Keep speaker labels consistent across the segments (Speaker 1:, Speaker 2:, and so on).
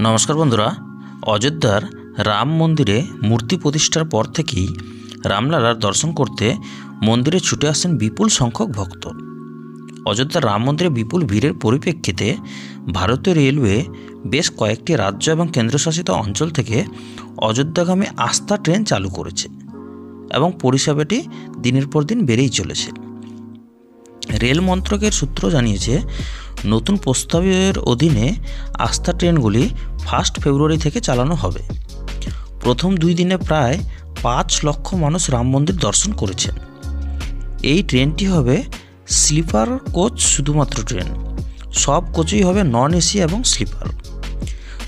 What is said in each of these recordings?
Speaker 1: নমস্কার বন্ধুরা, অযোধ্যার রাম মন্দিরে মূর্তি প্রতিষ্ঠার পর থেকেই রামলালার দর্শন করতে মন্দিরে ছুটে আসেন বিপুল সংখ্যক ভক্ত। অযোধ্যার রাম মন্দিরে বিপুল ভিড়ের পরিপ্রেক্ষিতে ভারতীয় রেলওয়ে বেশ কয়েকটি রাজ্য এবং কেন্দ্রশাসিত অঞ্চল থেকে অযোধ্যাগামী আস্থা ট্রেন চালু করেছে এবং পরিষেবাটি দিনের পর দিন বেড়েই চলেছে। রেল মন্ত্রকের সূত্র জানিয়েছে, নতুন প্রস্তাবের অধীনে আস্থা ট্রেনগুলি 1 ফেব্রুয়ারি থেকে চালানো হবে। প্রথম 2 দিনে প্রায় 5 লক্ষ মানুষ রাম মন্দির দর্শন করেছেন। এই ট্রেনটি হবে স্লিপার কোচ, শুধুমাত্র ট্রেন। সব কোচই হবে নন এসি এবং স্লিপার।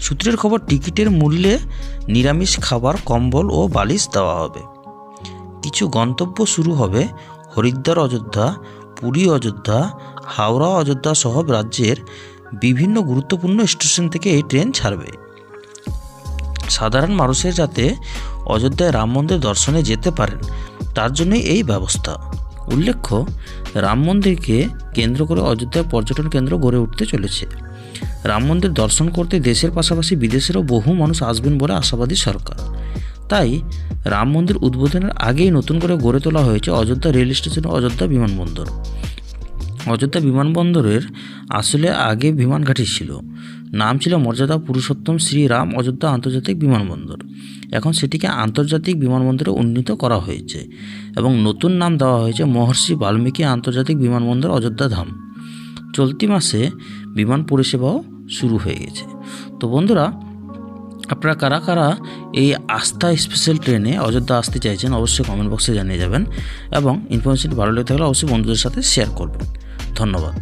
Speaker 1: সূত্রের খবর, টিকিটের মূল্যে নিরামিষ খাবার, কম্বল ও বালিশ দেওয়া হবে। কিছু গন্তব্য শুরু হবে হরিদ্বার অযোধ্যা, পুরী অযোধ্যা, হাওড়া অযোধ্যা সহ রাজ্যের বিভিন্ন গুরুত্বপূর্ণ স্টেশন থেকে এই ট্রেন ছাড়বে। সাধারণ মানুষের যাতে অযোধ্যায় রাম মন্দির দর্শনে যেতে পারেন, তার জন্যই এই ব্যবস্থা। উল্লেখ্য, রাম মন্দিরকে কেন্দ্র করে অযোধ্যায় পর্যটন কেন্দ্র গড়ে উঠতে চলেছে। রাম মন্দির দর্শন করতে দেশের পাশাপাশি বিদেশেরও বহু মানুষ আসবেন বলে আশাবাদী সরকার। তাই রাম মন্দির উদ্বোধনের আগেই নতুন করে গড়ে তোলা হয়েছে অযোধ্যা রেল স্টেশন ও অযোধ্যা বিমানবন্দর। অযোধ্যা বিমানবন্দরের আসলে আগে বিমান ঘাঁটি ছিল, নাম ছিল মর্যাদা পুরুষোত্তম শ্রীরাম অযোধ্যা আন্তর্জাতিক বিমানবন্দর। এখন সেটিকে আন্তর্জাতিক বিমানবন্দরে উন্নীত করা হয়েছে এবং নতুন নাম দেওয়া হয়েছে মহর্ষি বাল্মীকি আন্তর্জাতিক বিমানবন্দর অযোধ্যা ধাম। চলতি মাসে বিমান পরিষেবাও শুরু হয়ে গেছে। তো বন্ধুরা, আপনারা কারা কারা এই আস্থা স্পেশাল ট্রেনে অযোধ্যা আসতে চাইছেন অবশ্যই কমেন্ট বক্সে জানিয়ে যাবেন এবং ইনফরমেশনটি ভালো লেগে থাকলে অবশ্যই বন্ধুদের সাথে শেয়ার করবেন। ধন্যবাদ।